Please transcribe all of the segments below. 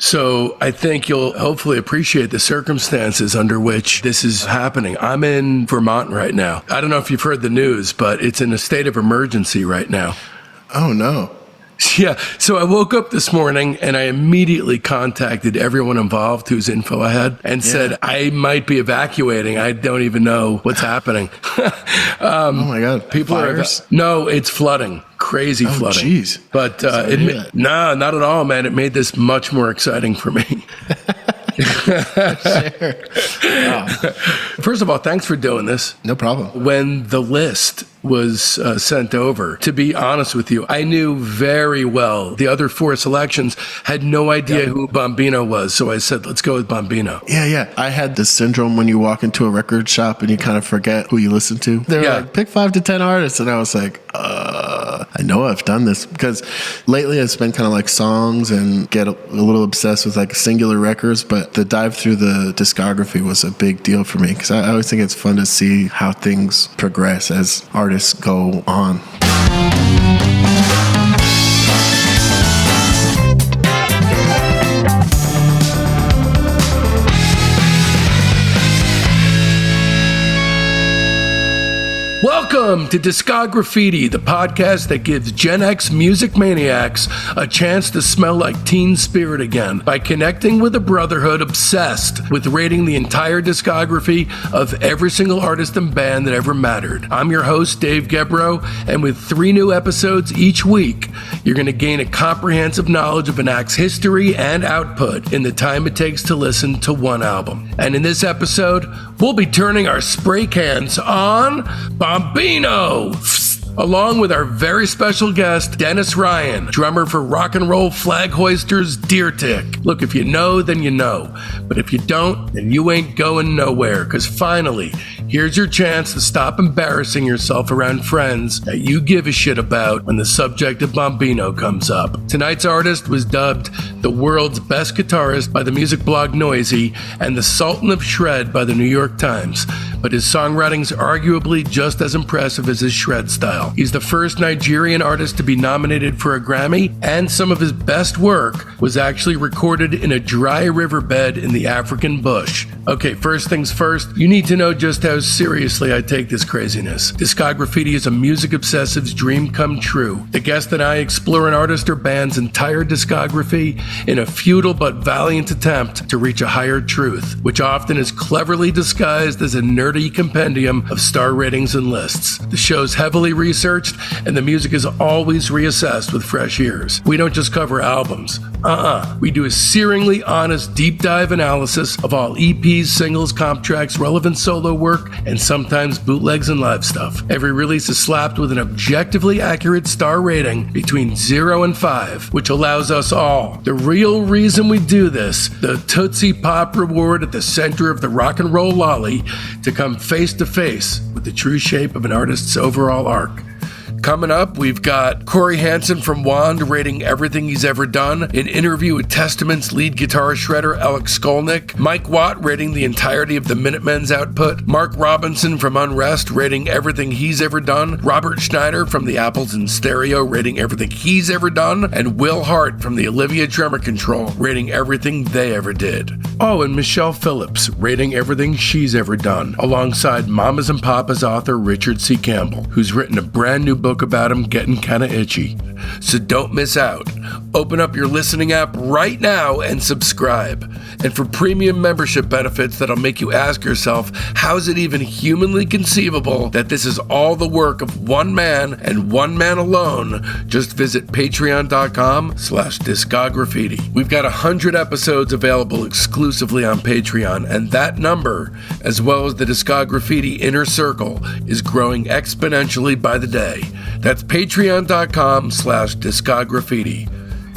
So I think you'll hopefully appreciate the circumstances under which this is happening. I'm in Vermont right now. I don't know if you've heard the news, but it's in a state of emergency right now. Oh, no. Yeah. So I woke up this morning and I immediately contacted everyone involved whose info I had and said, I might be evacuating. I don't even know what's happening. Oh my God. People Fires? No, it's flooding. Crazy flooding. Jeez. But no, not at all, man. It made this much more exciting for me. Sure. Wow. First of all, thanks for doing this. No problem. When the list was sent over, to be honest with you, I knew very well the other four selections, had no idea who Bombino was. So I said, let's go with Bombino. Yeah. I had this syndrome when you walk into a record shop and you kind of forget who you listen to. They were like, pick 5 to 10 artists. And I was like, I know I've done this because lately it's been kind of like songs and get a little obsessed with like singular records. But the dive through the discography was a big deal for me because I always think it's fun to see how things progress as artists go on. Welcome to Discograffiti, the podcast that gives Gen X music maniacs a chance to smell like teen spirit again by connecting with a brotherhood obsessed with rating the entire discography of every single artist and band that ever mattered. I'm your host, Dave Gebrow, and with 3 new episodes each week, you're going to gain a comprehensive knowledge of an act's history and output in the time it takes to listen to one album. And in this episode, we'll be turning our spray cans on Bombino, along with our very special guest, Dennis Ryan, drummer for rock and roll flag hoisters Deer Tick. Look, if you know, then you know. But if you don't, then you ain't going nowhere, because finally, here's your chance to stop embarrassing yourself around friends that you give a shit about when the subject of Bombino comes up. Tonight's artist was dubbed the world's best guitarist by the music blog Noisy and the Sultan of Shred by the New York Times. But his songwriting's arguably just as impressive as his shred style. He's the first Nigerian artist to be nominated for a Grammy, and some of his best work was actually recorded in a dry riverbed in the African bush. Okay, first things first, you need to know just how seriously I take this craziness. Discograffiti is a music obsessive's dream come true. The guest and I explore an artist or band's entire discography in a futile but valiant attempt to reach a higher truth, which often is cleverly disguised as a nerdy compendium of star ratings and lists. The show's heavily researched, and the music is always reassessed with fresh ears. We don't just cover albums. We do a searingly honest deep dive analysis of all EPs, singles, comp tracks, relevant solo work, and sometimes bootlegs and live stuff. Every release is slapped with an objectively accurate star rating between 0 and 5, which allows us all, the real reason we do this, the Tootsie Pop reward at the center of the rock and roll lolly, to come face to face with the true shape of an artist's overall arc. Coming up, we've got Corey Hansen from Wand rating everything he's ever done, an interview with Testament's lead guitar shredder Alex Skolnick, Mike Watt rating the entirety of the Minutemen's output, Mark Robinson from Unrest rating everything he's ever done, Robert Schneider from the Apples in Stereo rating everything he's ever done, and Will Hart from the Olivia Drummer Control rating everything they ever did. Oh, and Michelle Phillips rating everything she's ever done, alongside Mamas and Papas author Richard C. Campbell, who's written a brand new book about him getting kinda itchy. So don't miss out. Open up your listening app right now and subscribe. And for premium membership benefits that'll make you ask yourself, how's it even humanly conceivable that this is all the work of one man and one man alone? Just visit patreon.com/discograffiti. We've got 100 episodes available exclusively on Patreon, and that number, as well as the Discograffiti Inner Circle, is growing exponentially by the day. That's patreon.com/discograffiti.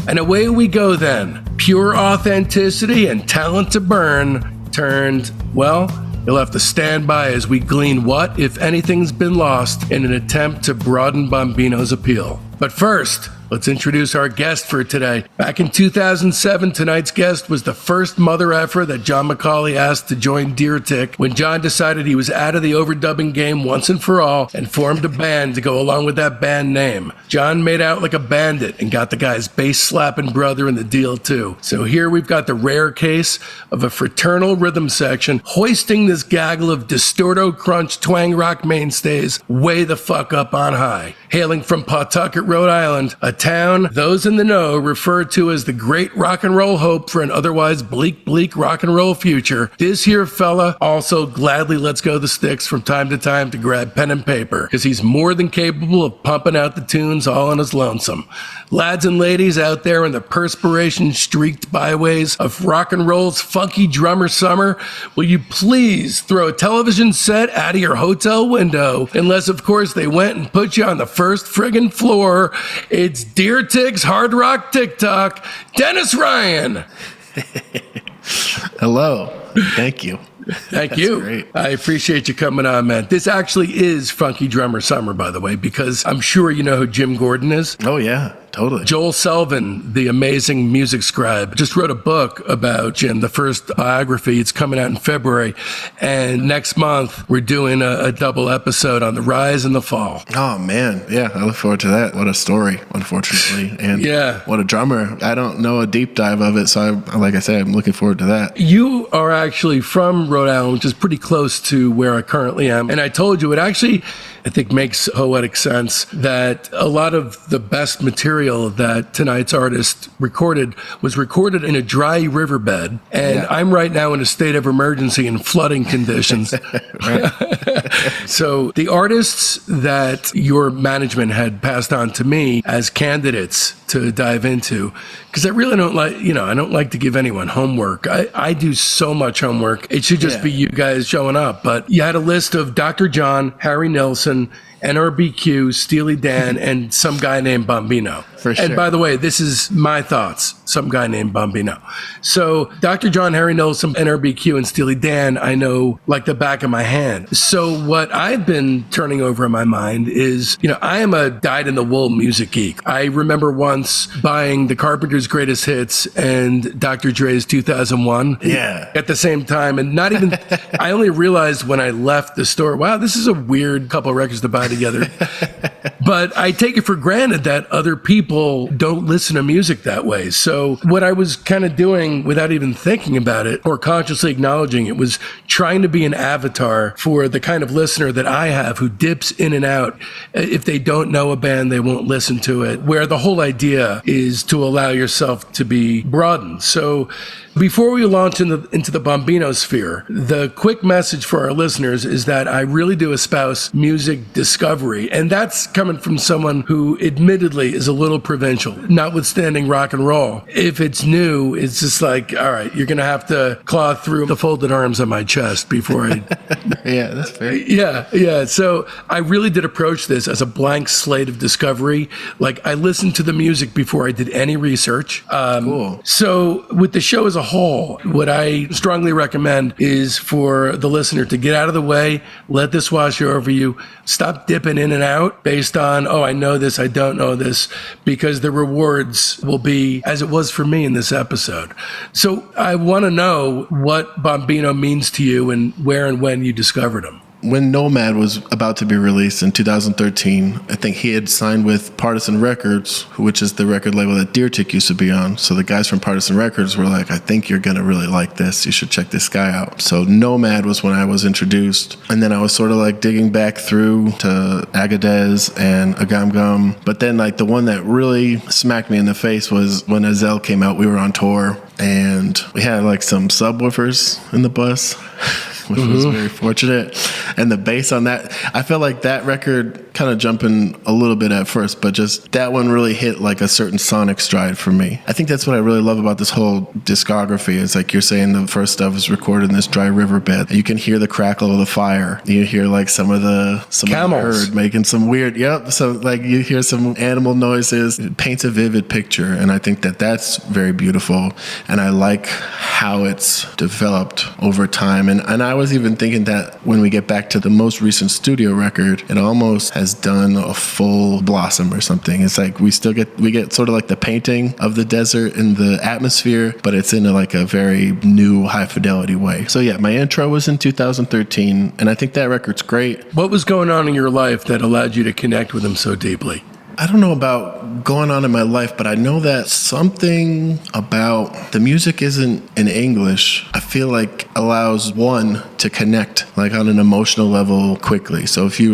And away we go then. Pure authenticity and talent to burn turned, well, you'll have to stand by as we glean what, if anything's been lost in an attempt to broaden Bombino's appeal. But first, Let's introduce our guest for today. Back in 2007, tonight's guest was the first mother effer that John McCauley asked to join Deer Tick when John decided he was out of the overdubbing game once and for all and formed a band to go along with that band name. John made out like a bandit and got the guy's bass-slapping brother in the deal too. So here we've got the rare case of a fraternal rhythm section hoisting this gaggle of distorto crunch twang rock mainstays way the fuck up on high. Hailing from Pawtucket, Rhode Island, a town those in the know refer to as the great rock and roll hope for an otherwise bleak rock and roll future, this here fella also gladly lets go the sticks from time to time to grab pen and paper, because he's more than capable of pumping out the tunes all on his lonesome. Lads and ladies out there in the perspiration-streaked byways of rock and roll's funky drummer summer, will you please throw a television set out of your hotel window, unless of course they went and put you on the first friggin' floor. It's Deer Tick's Hard Rock TikTok, Dennis Ryan. Hello. Thank you. Thank you. Great. I appreciate you coming on, man. This actually is Funky Drummer Summer, by the way, because I'm sure you know who Jim Gordon is. Oh, yeah. Totally. Joel Selvin, the amazing music scribe, just wrote a book about Jim, the first biography. It's coming out in February. And next month, we're doing a double episode on the rise and the fall. Oh, man. Yeah, I look forward to that. What a story, unfortunately. And what a drummer. I don't know a deep dive of it, so like I said, I'm looking forward to that. You are actually from Rhode Island, which is pretty close to where I currently am. And I told you, it actually, I think, makes poetic sense that a lot of the best material that tonight's artist recorded was recorded in a dry riverbed. And I'm right now in a state of emergency and flooding conditions. So the artists that your management had passed on to me as candidates to dive into, because I really don't like, I don't like to give anyone homework. I do so much homework. It should just be you guys showing up. But you had a list of Dr. John, Harry Nilsson, NRBQ, Steely Dan, and some guy named Bombino. For sure. And by the way, this is my thoughts, some guy named Bombino. So Dr. John, Harry Nilsson, NRBQ, and Steely Dan, I know like the back of my hand. So what I've been turning over in my mind is, I am a dyed-in-the-wool music geek. I remember once buying the Carpenters' Greatest Hits and Dr. Dre's 2001 at the same time. And not even, I only realized when I left the store, wow, this is a weird couple of records to buy together. But I take it for granted that other people don't listen to music that way. So what I was kind of doing without even thinking about it or consciously acknowledging it was trying to be an avatar for the kind of listener that I have who dips in and out. If they don't know a band, they won't listen to it, where the whole idea is to allow yourself to be broadened. So before we launch into the Bombino sphere, the quick message for our listeners is that I really do espouse music discovery. And that's coming from someone who admittedly is a little provincial, notwithstanding rock and roll. If it's new, it's just like, all right, you're going to have to claw through the folded arms on my chest before I... Yeah, that's fair. Yeah. So I really did approach this as a blank slate of discovery. Like I listened to the music before I did any research. Cool. So with the show as a whole, what I strongly recommend is for the listener to get out of the way, let this wash over you, stop dipping in and out based on, I know this, I don't know this, because the rewards will be as it was for me in this episode. So I want to know what Bombino means to you and where and when you discovered him. When Nomad was about to be released in 2013, I think he had signed with Partisan Records, which is the record label that Deer Tick used to be on. So the guys from Partisan Records were like, I think you're going to really like this. You should check this guy out. So Nomad was when I was introduced. And then I was sort of like digging back through to Agadez and Agam Gum. But then like the one that really smacked me in the face was when Azel came out. We were on tour and we had like some subwoofers in the bus, which was very fortunate. And the bass on that, I felt like that record kind of jumping a little bit at first, but just that one really hit like a certain sonic stride for me. I think that's what I really love about this whole discography. It's like you're saying the first stuff is recorded in this dry riverbed. You can hear the crackle of the fire. You hear like some of the herd making some weird, so like you hear some animal noises. It paints a vivid picture, and I think that that's very beautiful. And I like how it's developed over time. And I was even thinking that when we get back to the most recent studio record, it almost has has done a full blossom or something. It's like we get sort of like the painting of the desert and the atmosphere, but it's in like a very new high fidelity way. So yeah, my intro was in 2013, and I think that record's great. What was going on in your life that allowed you to connect with him so deeply? I don't know about going on in my life, but I know that something about the music isn't in English, I feel like allows one to connect like on an emotional level quickly. So if you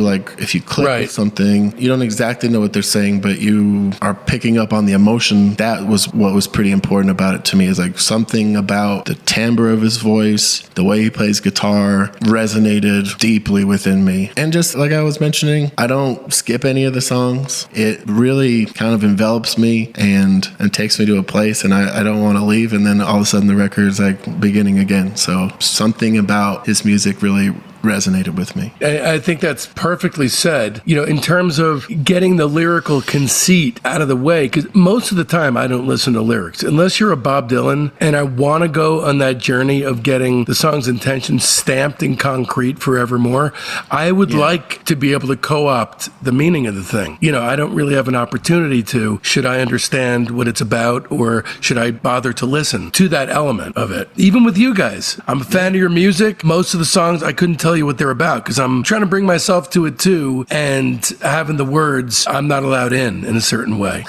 click with something, you don't exactly know what they're saying, but you are picking up on the emotion. That was what was pretty important about it to me, is like something about the timbre of his voice, the way he plays guitar resonated deeply within me. And just like I was mentioning, I don't skip any of the songs. It really kind of envelops me and takes me to a place, and I don't want to leave, and then all of a sudden the record's like beginning again. So something about his music really resonated with me. I think that's perfectly said. You know, in terms of getting the lyrical conceit out of the way, because most of the time I don't listen to lyrics. Unless you're a Bob Dylan and I want to go on that journey of getting the song's intention stamped in concrete forevermore, I would like to be able to co-opt the meaning of the thing. You know, I don't really have an opportunity to, should I understand what it's about, or should I bother to listen to that element of it? Even with you guys, I'm a fan of your music. Most of the songs I couldn't tell you what they're about because I'm trying to bring myself to it too, and having the words I'm not allowed in a certain way.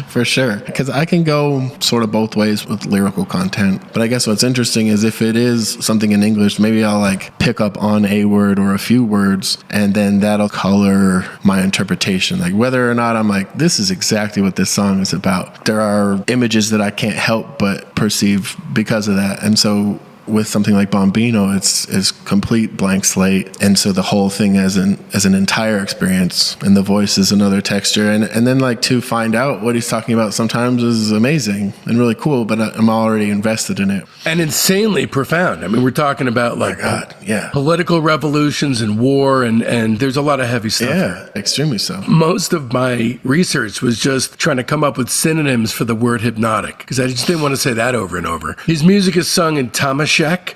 For sure. Because I can go sort of both ways with lyrical content. But I guess what's interesting is if it is something in English, maybe I'll like pick up on a word or a few words, and then that'll color my interpretation. Like whether or not I'm like, this is exactly what this song is about. There are images that I can't help but perceive because of that. And so with something like Bombino, it's complete blank slate, and so the whole thing as an entire experience, and the voice is another texture, and then like to find out what he's talking about sometimes is amazing and really cool, but I'm already invested in it. And insanely profound. I mean, we're talking about like political revolutions and war, and there's a lot of heavy stuff. Yeah, extremely so. Most of my research was just trying to come up with synonyms for the word hypnotic, because I just didn't want to say that over and over. His music is sung in Tamashek,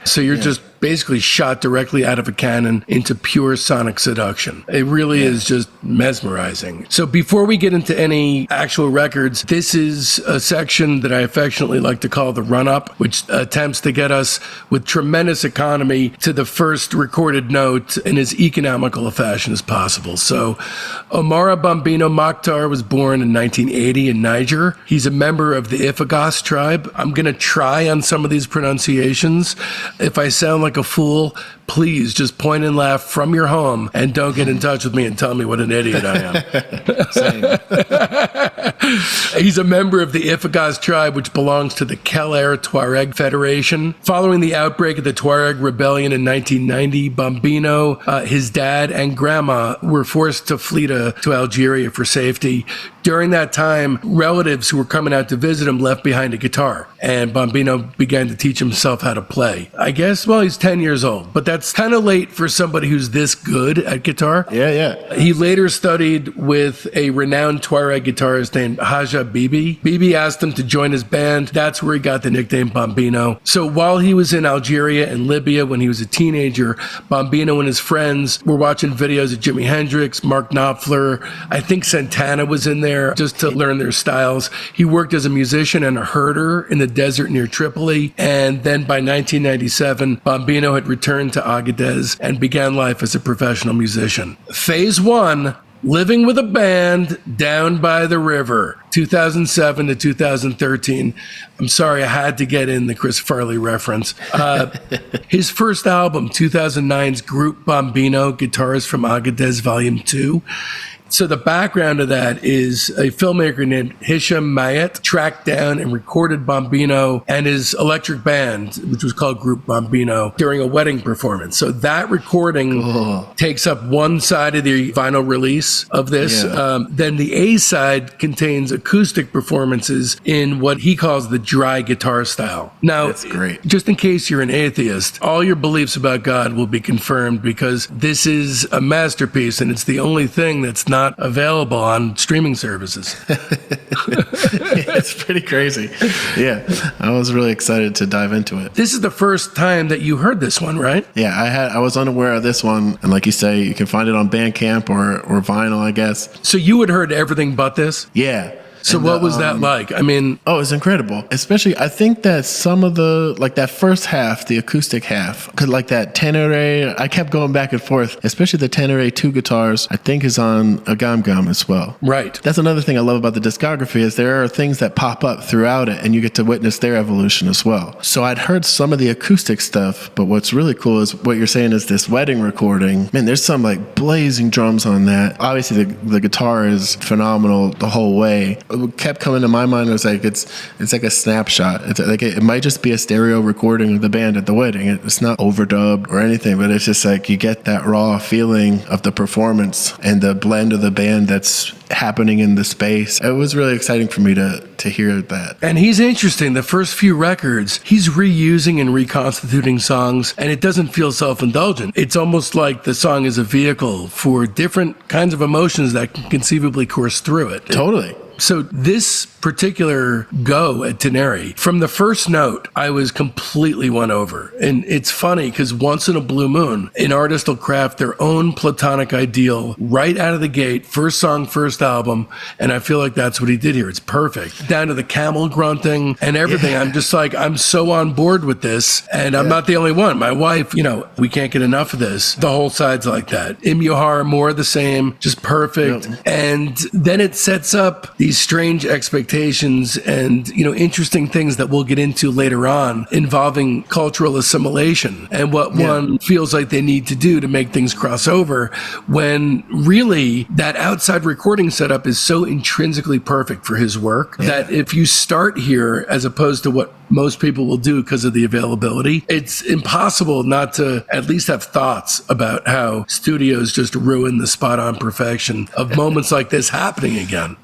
so you're just basically shot directly out of a cannon into pure sonic seduction. It really is just mesmerizing. So before we get into any actual records, this is a section that I affectionately like to call the run-up, which attempts to get us with tremendous economy to the first recorded note in as economical a fashion as possible. So Omara Bombino Mokhtar was born in 1980 in Niger. He's a member of the Ifugos tribe. I'm going to try on some of these pronunciations. If I sound like a fool, please just point and laugh from your home and don't get in touch with me and tell me what an idiot I am. He's a member of the Ifugos tribe, which belongs to the Kel-Air Tuareg Federation. Following the outbreak of the Tuareg rebellion in 1990, Bombino, his dad, and grandma were forced to flee to Algeria for safety. During that time, relatives who were coming out to visit him left behind a guitar, and Bombino began to teach himself how to play. I guess, well, he's 10 years old, but that's kind of late for somebody who's this good at guitar. Yeah. He later studied with a renowned Tuareg guitarist named Haja Bibi. Bibi asked him to join his band. That's where he got the nickname Bombino. So while he was in Algeria and Libya when he was a teenager, Bombino and his friends were watching videos of Jimi Hendrix, Mark Knopfler. I think Santana was in there just to learn their styles. He worked as a musician and a herder in the desert near Tripoli. And then by 1997, Bombino had returned to Agadez and began life as a professional musician. Phase 1, living with a band down by the river, 2007 to 2013. I'm sorry, I had to get in the Chris Farley reference. His first album, 2009's Group Bombino, Guitars from Agadez Volume 2. So the background of that is a filmmaker named Hisham Mayet tracked down and recorded Bombino and his electric band, which was called Group Bombino, during a wedding performance. So that recording takes up one side of the vinyl release of this. Then the A side contains acoustic performances in what he calls the dry guitar style. Now, that's great. Just in case you're an atheist, all your beliefs about God will be confirmed because this is a masterpiece and it's the only thing that's not not available on streaming services. It's pretty crazy. Yeah, I was really excited to dive into it. This is the first time that you heard this one, right? Yeah, I was unaware of this one, and like you say, you can find it on Bandcamp or vinyl, I guess. So you had heard everything but this? Yeah. So what was that like? I mean... Oh, it's incredible. Especially, I think that some of the, like that first half, the acoustic half, cause like that tenore, I kept going back and forth, especially the tenore 2 guitars, I think is on a gum as well. Right. That's another thing I love about the discography is there are things that pop up throughout it and you get to witness their evolution as well. So I'd heard some of the acoustic stuff, but what's really cool is what you're saying is this wedding recording. Man, there's some like blazing drums on that. Obviously the guitar is phenomenal the whole way. What kept coming to my mind was like it's like a snapshot. It's like it might just be a stereo recording of the band at the wedding. It's not overdubbed or anything, but it's just like you get that raw feeling of the performance and the blend of the band that's happening in the space. It was really exciting for me to hear that. And he's interesting. The first few records, he's reusing and reconstituting songs, and it doesn't feel self-indulgent. It's almost like the song is a vehicle for different kinds of emotions that can conceivably course through it. Totally. So this particular go at Tenere, from the first note, I was completely won over. And it's funny because once in a blue moon, an artist will craft their own platonic ideal right out of the gate, first song, first album. And I feel like that's what he did here. It's perfect. Down to the camel grunting and everything. Yeah. I'm just like, I'm so on board with this. And I'm not the only one. My wife, we can't get enough of this. The whole side's like that. Imyohar, more of the same, just perfect. Yep. And then it sets up these strange expectations and, interesting things that we'll get into later on involving cultural assimilation and what one feels like they need to do to make things cross over, when really that outside recording setup is so intrinsically perfect for his work that if you start here as opposed to what most people will do because of the availability, it's impossible not to at least have thoughts about how studios just ruin the spot-on perfection of moments like this happening again.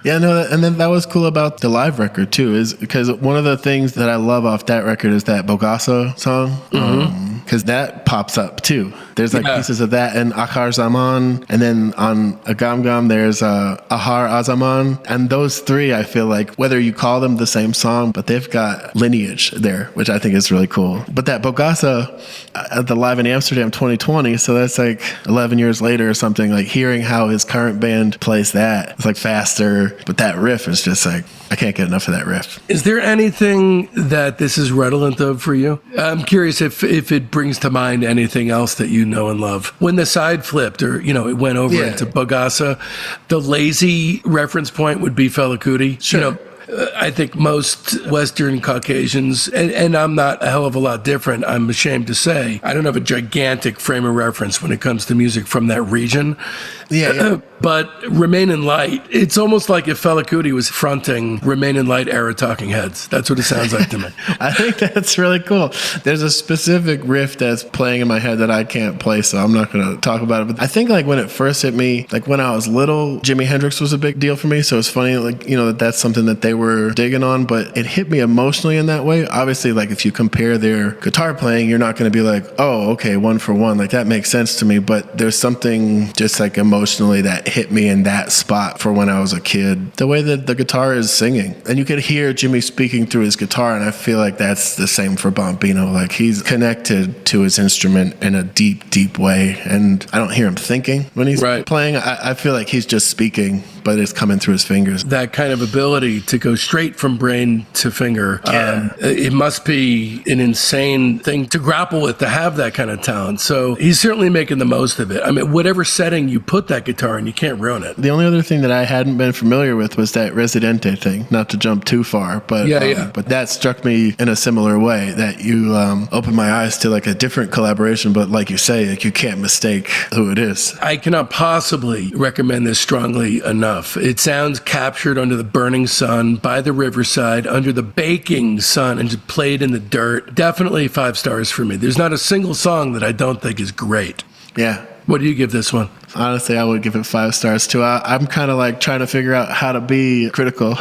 Yeah, no, and then that was cool about the live record too, is because one of the things that I love off that record is that Bogasa song, because that pops up too. There's like pieces of that and Akhar Zaman, and then on Agam there's Ahar Azaman, and those three I feel like, whether you call them the same song, but they've got lineage there, which I think is really cool. But that Bogasa at the Live in Amsterdam 2020, so that's like 11 years later or something, like hearing how his current band plays that, it's like faster. But that riff is just like, I can't get enough of that riff. Is there anything that this is redolent of for you? I'm curious if it brings to mind anything else that you know and love. When the side flipped or, it went over into Bogasa, the lazy reference point would be Fela Kuti. Sure. I think most Western Caucasians, and I'm not a hell of a lot different, I'm ashamed to say, I don't have a gigantic frame of reference when it comes to music from that region. But Remain in Light, it's almost like if Fela Kuti was fronting Remain in Light era Talking Heads. That's what it sounds like to me. I think that's really cool. There's a specific riff that's playing in my head that I can't play, so I'm not going to talk about it. But I think like when it first hit me, like when I was little, Jimi Hendrix was a big deal for me. So it's funny, like, that's something that they were digging on, but it hit me emotionally in that way. Obviously, like if you compare their guitar playing, you're not going to be like, oh, okay, one for one. Like that makes sense to me. But there's something just like emotionally that hit me in that spot for when I was a kid. The way that the guitar is singing. And you could hear Jimmy speaking through his guitar, and I feel like that's the same for Bombino. Like he's connected to his instrument in a deep, deep way. And I don't hear him thinking when he's playing. I feel like he's just speaking, but it's coming through his fingers. That kind of ability to go straight from brain to finger. It must be an insane thing to grapple with, to have that kind of talent. So he's certainly making the most of it. I mean, whatever setting you put that guitar in, you can't ruin it. The only other thing that I hadn't been familiar with was that Residente thing, not to jump too far, but but that struck me in a similar way, that you opened my eyes to like a different collaboration, but like you say, like you can't mistake who it is. I cannot possibly recommend this strongly enough. It sounds captured under the burning sun, by the riverside, under the baking sun, and just played in the dirt. Definitely 5 stars for me. There's not a single song that I don't think is great. Yeah. What do you give this one? Honestly, I would give it 5 stars too. I'm kind of like trying to figure out how to be critical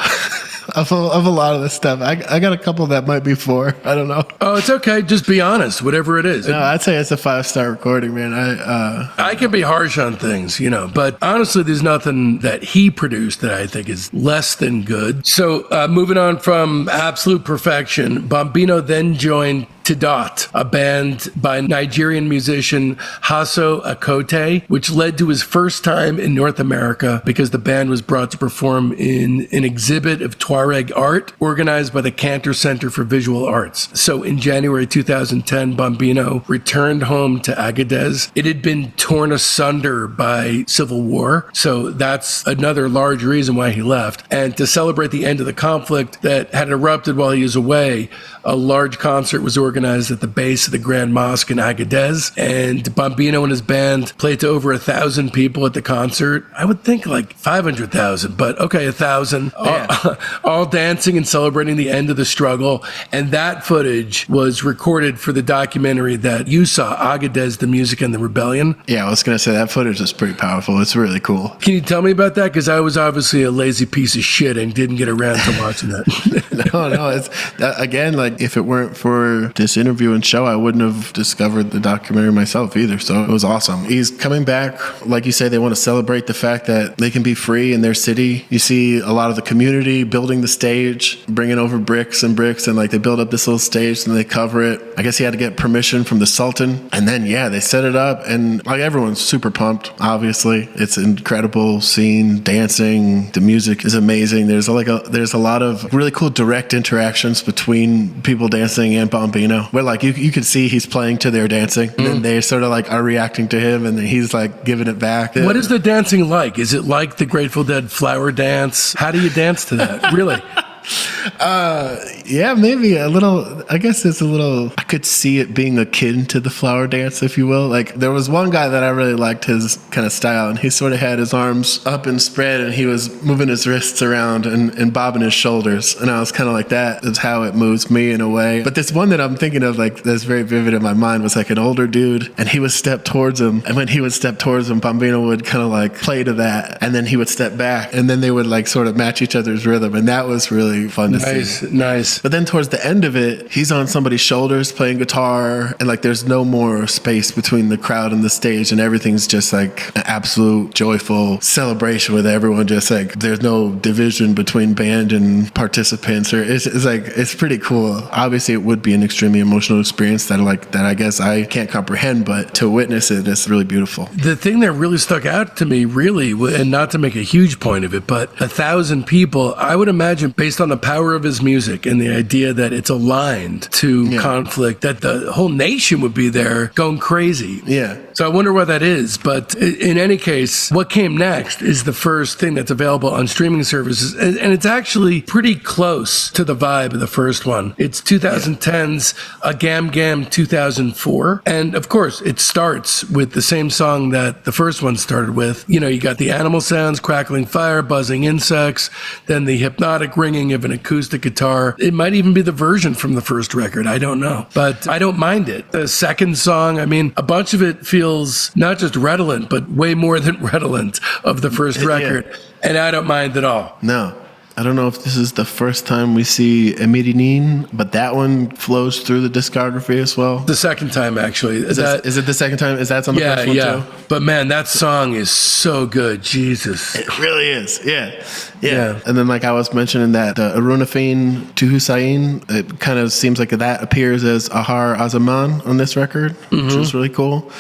of a lot of this stuff. I got a couple that might be 4. I don't know. Oh, it's okay. Just be honest, whatever it is. No, I'd say it's a 5-star recording, man. I can be harsh on things, but honestly, there's nothing that he produced that I think is less than good. So moving on from absolute perfection, Bombino then joined Tidot, a band by Nigerian musician Hasso Akote, which led to his first time in North America because the band was brought to perform in an exhibit of Tuareg art organized by the Cantor Center for Visual Arts. So in January 2010, Bombino returned home to Agadez. It had been torn asunder by civil war, so that's another large reason why he left. And to celebrate the end of the conflict that had erupted while he was away, a large concert was organized at the base of the Grand Mosque in Agadez, and Bombino and his band played to over 1,000 people at the concert. I would think like 500,000, but okay, 1,000. All dancing and celebrating the end of the struggle. And that footage was recorded for the documentary that you saw, Agadez, the Music and the Rebellion. Yeah, I was going to say that footage is pretty powerful. It's really cool. Can you tell me about that? Because I was obviously a lazy piece of shit and didn't get around to watching that. No, it's again, like, if it weren't for this interview and show, I wouldn't have discovered the documentary myself either. So it was awesome. He's coming back. Like you say, they want to celebrate the fact that they can be free in their city. You see a lot of the community building the stage, bringing over bricks, and like they build up this little stage and they cover it. I guess he had to get permission from the Sultan. And then, they set it up, and like everyone's super pumped, obviously. It's an incredible scene, dancing. The music is amazing. There's a lot of really cool direct interactions between people dancing and Bombino, where like you could see he's playing to their dancing, and then they sort of like are reacting to him, and then he's like giving it back. What is the dancing like? Is it like the Grateful Dead flower dance? How do you dance to that? Really? Yeah, maybe a little. I guess it's a little. I could see it being akin to the flower dance, if you will. Like there was one guy that I really liked his kind of style, and he sort of had his arms up and spread, and he was moving his wrists around and bobbing his shoulders, and I was kind of like, that is how it moves me in a way. But this one that I'm thinking of, like that's very vivid in my mind, was like an older dude, and he would step towards him, and when he would step towards him, Bombino would kind of like play to that, and then he would step back, and then they would like sort of match each other's rhythm, and that was really fun to see. Nice. But then towards the end of it, he's on somebody's shoulders playing guitar, and like there's no more space between the crowd and the stage, and everything's just like an absolute joyful celebration with everyone just like, there's no division between band and participants, or it's pretty cool. Obviously it would be an extremely emotional experience that I guess I can't comprehend, but to witness it, it's really beautiful. The thing that really stuck out to me, really, and not to make a huge point of it, but 1,000 people, I would imagine, based on the power of his music and the idea that it's aligned to conflict, that the whole nation would be there going crazy. Yeah. So I wonder what that is. But in any case, what came next is the first thing that's available on streaming services. And it's actually pretty close to the vibe of the first one. It's 2010's A Gam Gam 2004. And of course, it starts with the same song that the first one started with. You got the animal sounds, crackling fire, buzzing insects, then the hypnotic ringing of an acoustic guitar. It might even be the version from the first record. I don't know. But I don't mind it. The second song, a bunch of it feels not just redolent, but way more than redolent of the first record. Yeah. And I don't mind at all. No. I don't know if this is the first time we see Emirinin, but that one flows through the discography as well. The second time, actually. Is it the second time? Is that on the first one too? But man, that song is so good. Jesus. It really is. Yeah. And then like I was mentioning that Arunafin to Hussein, it kind of seems like that appears as Ahar Azaman on this record, which is really cool.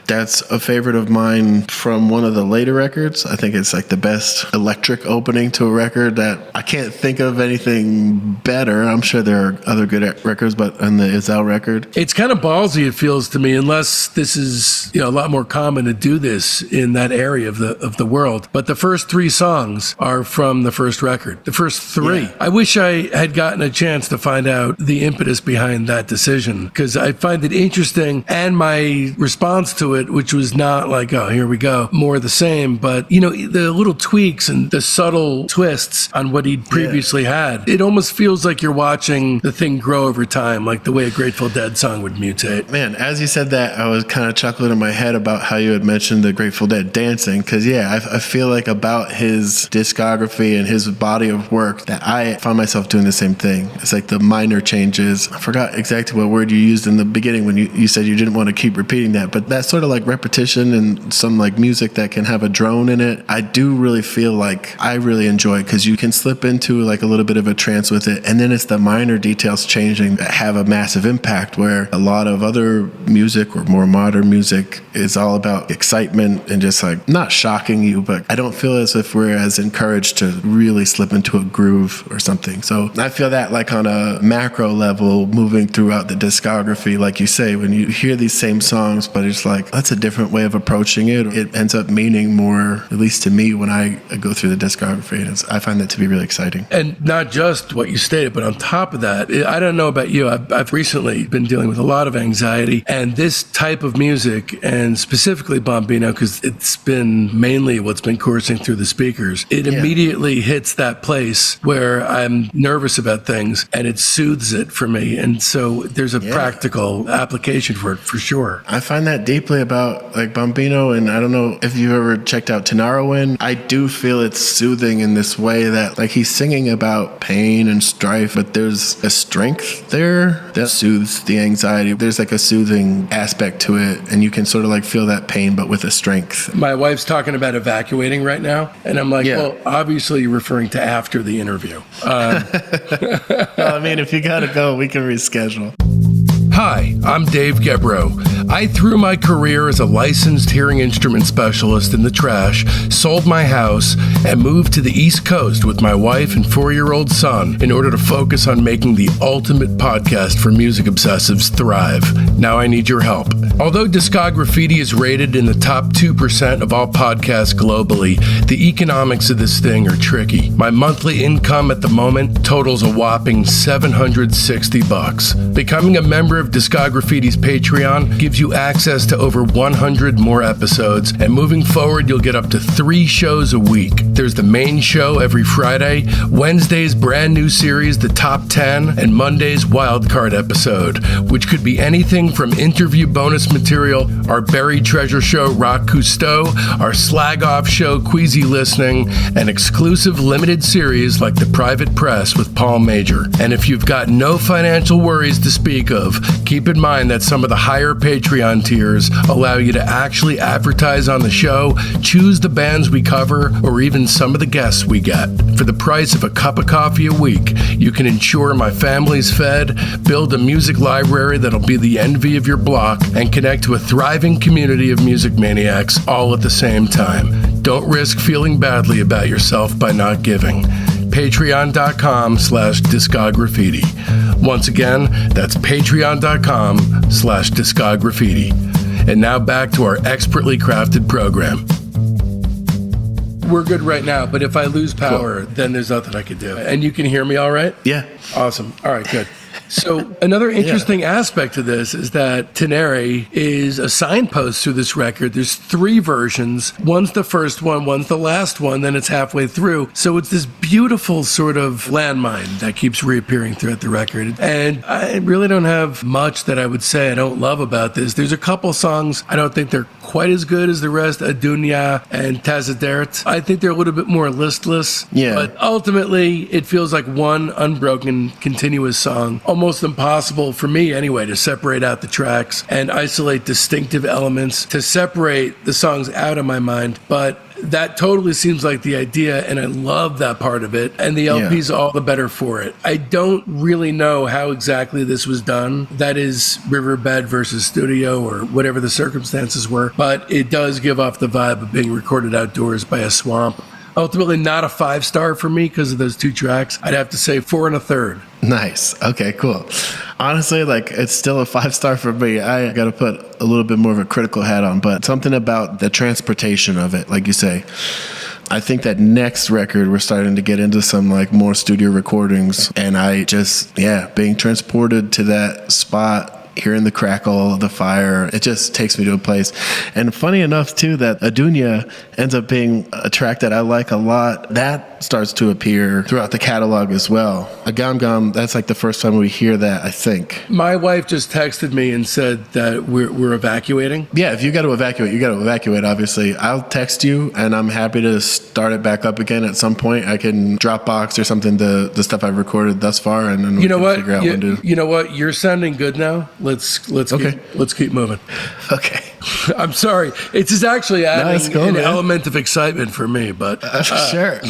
That's a favorite of mine from one of the later records. I think it's like the best electric opening to a record that I can't think of anything better. I'm sure there are other good records, but on the Izal record, it's kind of ballsy, it feels to me, unless this is a lot more common to do this in that area of the world. But the first 3 songs are from the first record. The first 3. Yeah. I wish I had gotten a chance to find out the impetus behind that decision, because I find it interesting, and my response to to it, which was not like, oh, here we go, more of the same. But, the little tweaks and the subtle twists on what he'd previously had, it almost feels like you're watching the thing grow over time, like the way a Grateful Dead song would mutate. Man, as you said that, I was kind of chuckling in my head about how you had mentioned the Grateful Dead dancing. Because, I feel like about his discography and his body of work that I found myself doing the same thing. It's like the minor changes. I forgot exactly what word you used in the beginning when you said you didn't want to keep repeating that. But that sort of like repetition and some like music that can have a drone in it, I do really feel like I really enjoy it because you can slip into like a little bit of a trance with it. And then it's the minor details changing that have a massive impact, where a lot of other music or more modern music is all about excitement and just like not shocking you, but I don't feel as if we're as encouraged to really slip into a groove or something. So I feel that like on a macro level moving throughout the discography, like you say, when you hear these same songs, but it's like, that's a different way of approaching it. It ends up meaning more, at least to me, when I go through the discography. And I find that to be really exciting. And not just what you stated, but on top of that, I don't know about you, I've recently been dealing with a lot of anxiety, and this type of music, and specifically Bombino, because it's been mainly what's been coursing through the speakers, it immediately hits that place where I'm nervous about things, and it soothes it for me. And so there's a practical application for it, for sure. I find that deeply about like Bombino, and I don't know if you've ever checked out Tenarowin. I do feel it's soothing in this way that like he's singing about pain and strife, but there's a strength there that soothes the anxiety. There's like a soothing aspect to it, and you can sort of like feel that pain, but with a strength. My wife's talking about evacuating right now, and I'm like, well, obviously you're referring to after the interview. Well, I mean, if you gotta go, we can reschedule. Hi, I'm Dave Gebrow. I threw my career as a licensed hearing instrument specialist in the trash, sold my house, and moved to the East Coast with my wife and 4-year-old son in order to focus on making the ultimate podcast for music obsessives thrive. Now I need your help. Although Discograffiti is rated in the top 2% of all podcasts globally, the economics of this thing are tricky. My monthly income at the moment totals a whopping $760. Becoming a member of Discograffiti's Patreon gives you access to over 100 more episodes, and moving forward, you'll get up to 3 shows a week. There's the main show every Friday, Wednesday's brand new series, The Top 10, and Monday's wildcard episode, which could be anything from interview bonus material, our buried treasure show, Rock Cousteau, our slag off show, Queasy Listening, and exclusive limited series like The Private Press with Paul Major. And if you've got no financial worries to speak of, keep in mind that some of the higher Patreon tiers allow you to actually advertise on the show, choose the bands we cover, or even some of the guests we get. For the price of a cup of coffee a week, you can ensure my family's fed, build a music library that'll be the envy of your block, and connect to a thriving community of music maniacs all at the same time. Don't risk feeling badly about yourself by not giving. Patreon.com/Discograffiti. Once again, that's patreon.com/Discograffiti. And now back to our expertly crafted program. We're good right now, but if I lose power, then there's nothing I could do. And you can hear me all right? Yeah. Awesome. All right, good. So another interesting aspect of this is that Tenere is a signpost through this record. There's 3 versions. One's the first one, one's the last one, then it's halfway through. So it's this beautiful sort of landmine that keeps reappearing throughout the record. And I really don't have much that I would say I don't love about this. There's a couple songs I don't think they're quite as good as the rest, Adunya and Tazadert. I think they're a little bit more listless. Yeah. But ultimately, it feels like one unbroken, continuous song. Almost impossible for me anyway to separate out the tracks and isolate distinctive elements to separate the songs out of my mind, but that totally seems like the idea, and I love that part of it, and the LP's all the better for it. I don't really know how exactly this was done. That is riverbed versus studio or whatever the circumstances were, but it does give off the vibe of being recorded outdoors by a swamp. Ultimately not a 5-star for me because of those 2 tracks. I'd have to say 4 1/3. Nice. Okay, cool. Honestly, like it's still a 5-star for me. I got to put a little bit more of a critical hat on, but something about the transportation of it, like you say. I think that next record, we're starting to get into some like more studio recordings, and I just, being transported to that spot hearing the crackle of the fire, it just takes me to a place. And funny enough, too, that Adunya ends up being a track that I like a lot. That starts to appear throughout the catalog as well. A Gam Gam, that's like the first time we hear that, I think. My wife just texted me and said that we're evacuating. Yeah, if you got to evacuate, you got to evacuate, obviously. I'll text you, and I'm happy to start it back up again at some point. I can Dropbox or something the stuff I've recorded thus far, and then we can figure out when to... You know what? You're sounding good now. Let's keep moving. Okay. I'm sorry. It's just actually adding an element of excitement for me, but sure.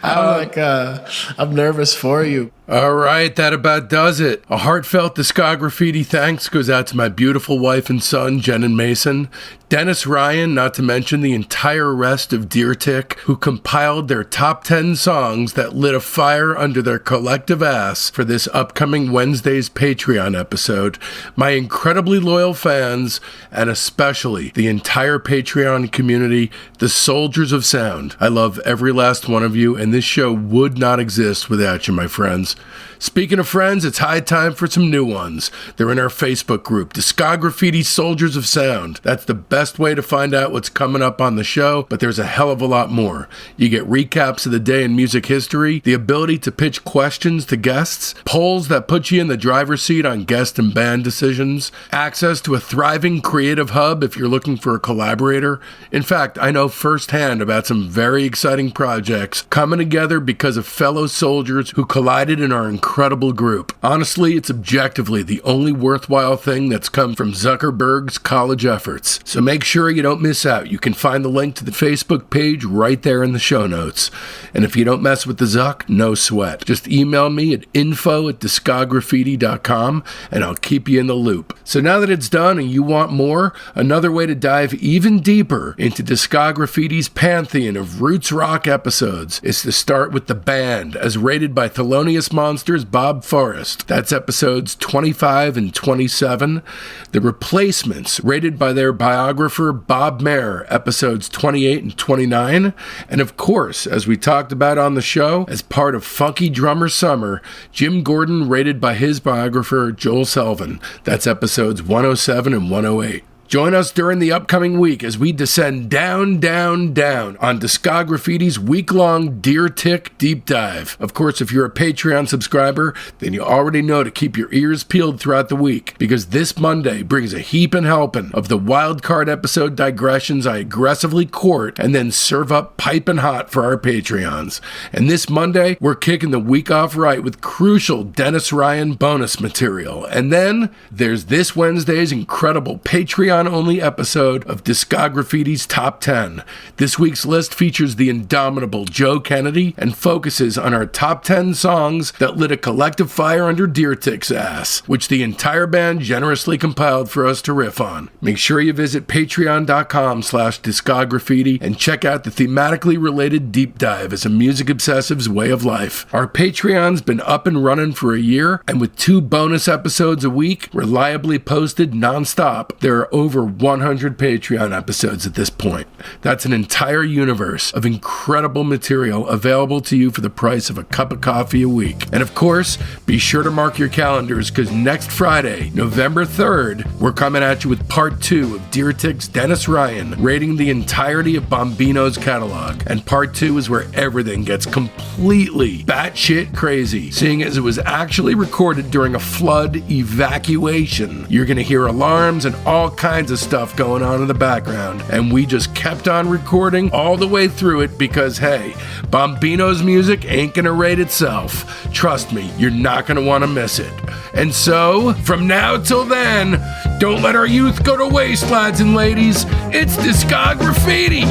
I'm nervous for you. All right, that about does it. A heartfelt Discograffiti thanks goes out to my beautiful wife and son, Jen and Mason, Dennis Ryan, not to mention the entire rest of Deer Tick, who compiled their top 10 songs that lit a fire under their collective ass for this upcoming Wednesday's Patreon episode, my incredibly loyal fans, and especially the entire Patreon community, the soldiers of sound. I love every last one of you, and this show would not exist without you, my friends. Speaking of friends, it's high time for some new ones. They're in our Facebook group, Discograffiti Soldiers of Sound. That's the best way to find out what's coming up on the show, but there's a hell of a lot more. You get recaps of the day in music history, the ability to pitch questions to guests, polls that put you in the driver's seat on guest and band decisions, access to a thriving creative hub if you're looking for a collaborator. In fact, I know firsthand about some very exciting projects coming together because of fellow soldiers who collided in our incredible group. Honestly, it's objectively the only worthwhile thing that's come from Zuckerberg's college efforts. So make sure you don't miss out. You can find the link to the Facebook page right there in the show notes. And if you don't mess with the Zuck, no sweat. Just email me at info@discograffiti.com and I'll keep you in the loop. So now that it's done and you want more, another way to dive even deeper into Discograffiti's pantheon of roots rock episodes is to start with the band, as rated by Thelonious Monster's Bob Forrest. That's episodes 25 and 27. The Replacements, rated by their biographer Bob Mayer, episodes 28 and 29. And of course, as we talked about on the show, as part of Funky Drummer Summer, Jim Gordon, rated by his biographer Joel Selvin. That's episodes 107 and 108. Join us during the upcoming week as we descend down, down, down on Discograffiti's week-long Deer Tick deep dive. Of course, if you're a Patreon subscriber, then you already know to keep your ears peeled throughout the week, because this Monday brings a heapin' helping of the wildcard episode digressions I aggressively court and then serve up piping hot for our Patreons. And this Monday, we're kicking the week off right with crucial Dennis Ryan bonus material. And then there's this Wednesday's incredible Patreon-only episode of Discograffiti's Top 10. This week's list features the indomitable Joe Kennedy and focuses on our top 10 songs that lit a collective fire under Deer Tick's ass, which the entire band generously compiled for us to riff on. Make sure you visit patreon.com/discograffiti and check out the thematically related deep dive as a music obsessive's way of life. Our Patreon's been up and running for a year, and with 2 bonus episodes a week, reliably posted nonstop, there are over 100 Patreon episodes at this point. That's an entire universe of incredible material available to you for the price of a cup of coffee a week. And of course, be sure to mark your calendars, because next Friday, November 3rd, we're coming at you with part 2 of Deer Tick's Dennis Ryan, rating the entirety of Bombino's catalog. And part 2 is where everything gets completely batshit crazy, seeing as it was actually recorded during a flood evacuation. You're going to hear alarms and all kinds of stuff going on in the background, and we just kept on recording all the way through it because, hey, Bombino's music ain't gonna rate itself. Trust me, you're not gonna want to miss it. And so, from now till then, don't let our youth go to waste, lads and ladies. It's Discograffiti!